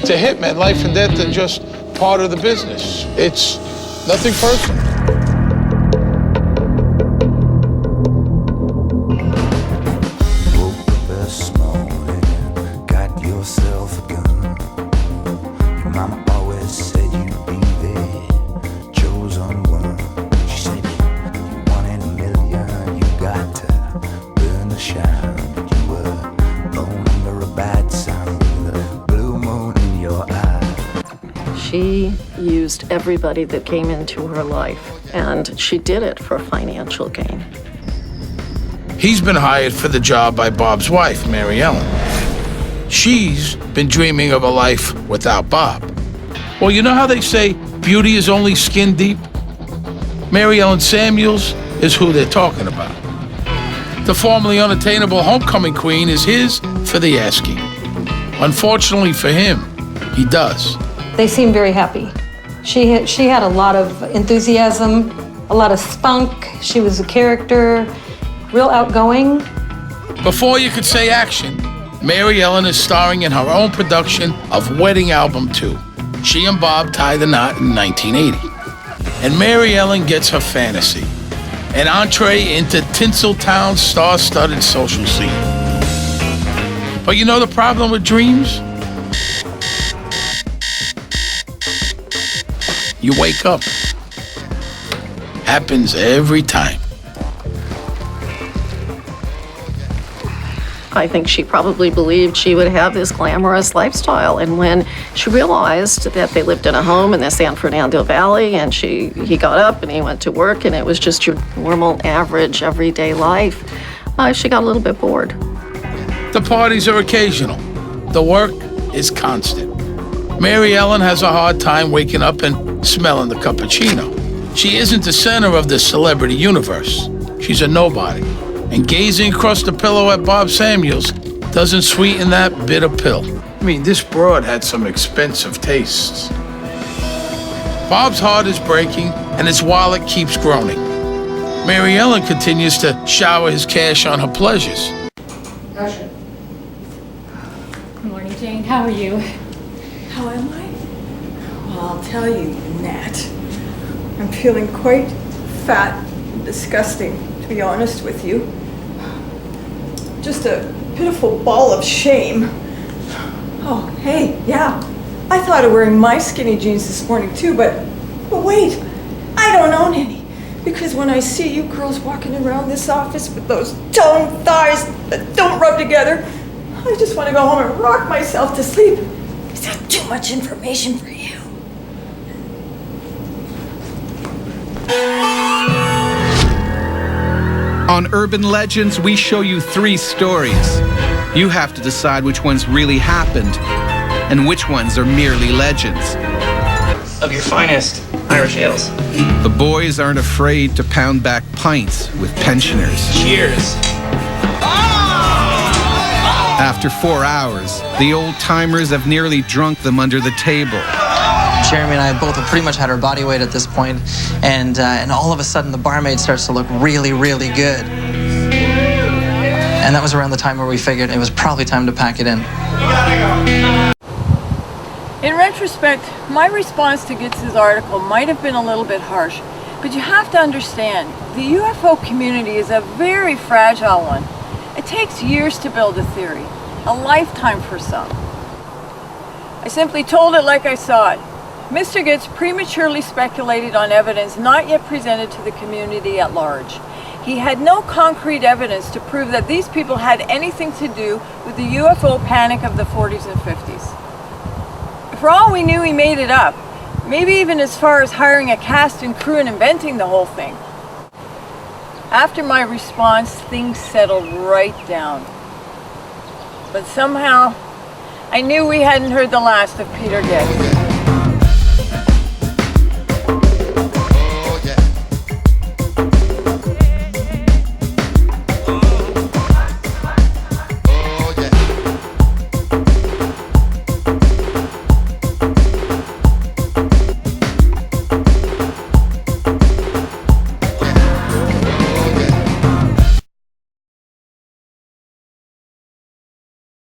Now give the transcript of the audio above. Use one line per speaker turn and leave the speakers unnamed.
To hitmen, life and death are just part of the business. It's nothing personal.
Woke up this morning, got yourself a gun. Your mama always said you'd be the chosen one. She said you 1 in a million, you got to burn the shine. But you were born under a bad sign with a blue moon in your eye.
She used everybody that came into her life, and she did it for financial gain.
He's been hired for the job by Bob's wife, Mary Ellen. She's been dreaming of a life without Bob. Well, you know how they say beauty is only skin deep? Mary Ellen Samuels is who they're talking about. The formerly unattainable homecoming queen is his for the asking. Unfortunately for him, he does.
They seem very happy. She had a lot of enthusiasm, a lot of spunk. She was a character, real outgoing.
Before you could say action, Mary Ellen is starring in her own production of Wedding Album 2. She and Bob tie the knot in 1980. And Mary Ellen gets her fantasy, an entree into Tinseltown's star-studded social scene. But you know the problem with dreams? You wake up. Happens every time.
I think she probably believed she would have this glamorous lifestyle. And when she realized that they lived in a home in the San Fernando Valley, and he got up and he went to work, and it was just your normal, average, everyday life, she got a little bit bored.
The parties are occasional. The work is constant. Mary Ellen has a hard time waking up and smelling the cappuccino. She isn't the center of the celebrity universe. She's a nobody. And gazing across the pillow at Bob Samuels doesn't sweeten that bitter pill. I mean, this broad had some expensive tastes. Bob's heart is breaking and his wallet keeps groaning. Mary Ellen continues to shower his cash on her pleasures.
Good morning, Jane. How are you?
How am I? Well, I'll tell you, Nat. I'm feeling quite fat and disgusting, to be honest with you. Just a pitiful ball of shame. Oh, hey, yeah. I thought of wearing my skinny jeans this morning too, but wait, I don't own any. Because when I see you girls walking around this office with those toned thighs that don't rub together, I just want to go home and rock myself to sleep. Is that too much information for you?
On Urban Legends, we show you 3 stories. You have to decide which ones really happened and which ones are merely legends.
Of your finest Irish ales.
The boys aren't afraid to pound back pints with pensioners.
Cheers.
After 4 hours, the old-timers have nearly drunk them under the table.
Jeremy and I both have pretty much had our body weight at this point, and all of a sudden the barmaid starts to look really, really good. And that was around the time where we figured it was probably time to pack it in.
In retrospect, my response to Gitz's article might have been a little bit harsh, but you have to understand, the UFO community is a very fragile one. It takes years to build a theory, a lifetime for some. I simply told it like I saw it. Mr. Gitz prematurely speculated on evidence not yet presented to the community at large. He had no concrete evidence to prove that these people had anything to do with the UFO panic of the 40s and 50s. For all we knew, he made it up, maybe even as far as hiring a cast and crew and inventing the whole thing. After my response, things settled right down. But somehow, I knew we hadn't heard the last of Peter Gitz.